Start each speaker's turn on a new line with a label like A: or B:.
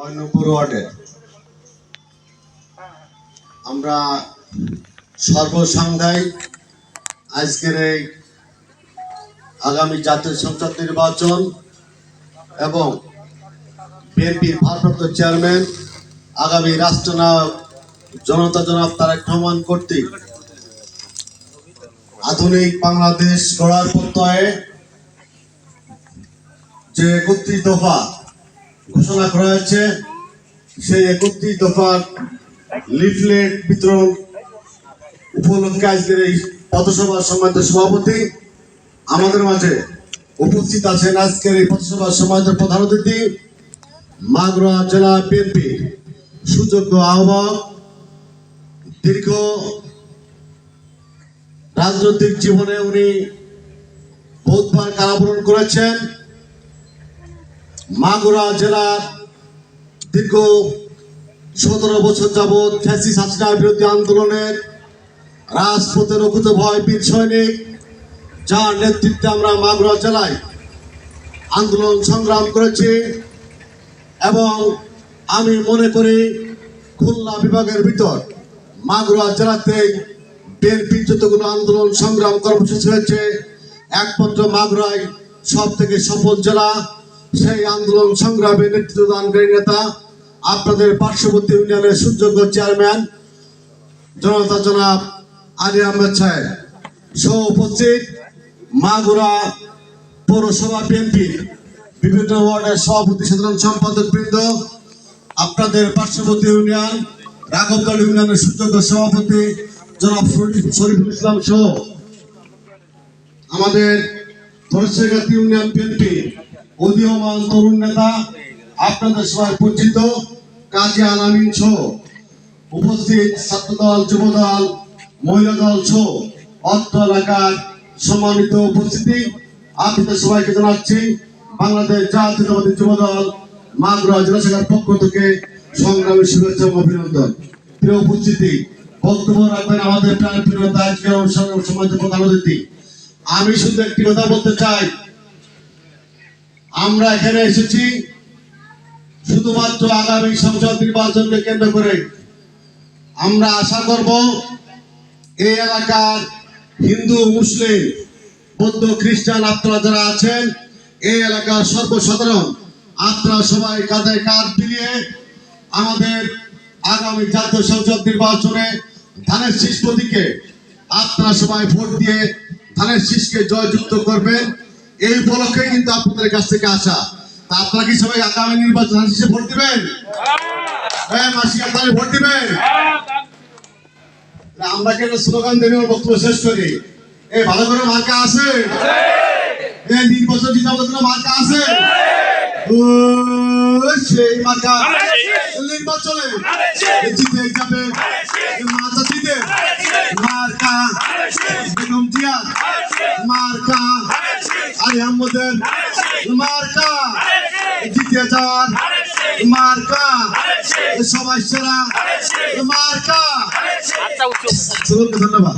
A: ৯ ওয়ার্ডের আমরা সর্বসাংঘাই আজকের এই আগামী জাতীয় সংসদ নির্বাচন এবং বিএনপির ভারপ্রাপ্ত চেয়ারম্যান আগামী রাষ্ট্রনায়ক জনতা জনাব তারেক রহমান কর্তৃক আধুনিক বাংলাদেশ গড়ার প্রত্যয়ে যে ৩১ দফা ঘোষণা করা হয়েছে সেই ৩১ দফার লিফলেট বিতরণ উপলক্ষে আজকের এই পথসভার সম্মানিত সভাপতি আমাদের মাঝে উপস্থিত আছেন। আজকের এই পথসভার সম্মানিত প্রধান অতিথি মাগুরা জেলা বিএনপির সুযোগ্য আহ্বায়ক, দীর্ঘ রাজনৈতিক জীবনে উনি বহুবার কারাবরণ করেছেন। মাগুরা জেলার দীর্ঘ ১৭ বছর যাবৎ ফ্যাসিস্ট হাসিনার বিরোধী আন্দোলনের রাজপথের অকুত ভয় বীর সৈনিক, যার নেতৃত্বে আমরা মাগুরা জেলায় আন্দোলন সংগ্রাম করেছি এবং আমি মনে করি খুলনা বিভাগের ভিতর মাগুরা জেলাতে বিএনপির যতগুলো আন্দোলন সংগ্রাম কর্মসূচি হয়েছে একমাত্র মাগুরায় সব থেকে সফল জেলা। সেই আন্দোলন সংগ্রামে নেতৃত্বদানকারী নেতা আপনাদের পার্শ্ববর্তী ইউনিয়নের সুযোগ্য চেয়ারম্যান জনতা জনাব আলী আহমেদ সাহেব সহ উপস্থিত মাগুরা পৌরসভা বিএনপির বিভিন্ন ওয়ার্ডের সভাপতি সাধারণ সম্পাদক বৃন্দ, আপনাদের পার্শ্ববর্তী ইউনিয়ন রাঘবদল ইউনিয়নের সুযোগ্য সভাপতি জনাব শরীফুল ইসলাম সহ আমাদের ধরছেগাতি ইউনিয়ন বিএনপি উদীয়মান তরুণ নেতা আপনাদের সবাই পরিচিত কাজী আলামিন সহ উপস্থিত ছাত্রদল, যুবদল, মহিলা দল সহ অত্র এলাকার সম্মানিত উপস্থিতি আপনাদের সবাইকে জানাচ্ছি বাংলাদেশ জাতীয়তাবাদী যুবদল মাগুরা জেলা শাখার পক্ষ থেকে সংগ্রামী শুভেচ্ছা ও অভিনন্দন। প্রিয় উপস্থিতি, বক্তব্য রাখবেন আমাদের প্রাণপ্রিয় নেতা আজকের অনুষ্ঠানের সম্মানিত প্রধান অতিথি। আমি শুধু একটি কথা বলতে চাই, আমরা এখানে এসেছি শুধুমাত্র আগামী সংসদ নির্বাচনকে কেন্দ্র করে। আমরা আশা করব এই এলাকার হিন্দু, মুসলিম, বৌদ্ধ, খ্রিস্টান আপনারা যারা আছেন এই এলাকার সর্বসাধারণ আপনারা সবাই কাঁধে কাঁধ মিলিয়ে আমাদের আগামী জাতীয় সংসদ নির্বাচনে ধানের শীষ প্রতীকে আপনারা সবাই ভোট দিয়ে ধানের শীষকে জয়যুক্ত করবেন। এই উপলক্ষে কিন্তু আপনাদের কাছ থেকে আসা। তা আপনারা কি সবাই আগামী নির্বাচন ধানের শীষে ভোট দিবেন? হ্যাঁ, মাসি আপনারা ভোট দিবেন? আমরা কেন স্লোগান দেবে বক্তব্য শেষ করি। এই ভালো করে মার্কা আছে, এই নির্বাচন জিতে আমাদের কোনো মার্কা আছে, সেই মার্কা নির্বাচনে জিতে যাবে মাথা দিতে মার্কা বেগম জিয়া, মার্কা আলী আহমদের মার্কা জিতে যাওয়ার মার্কা সবাই সেরা মার্কা। ধন্যবাদ।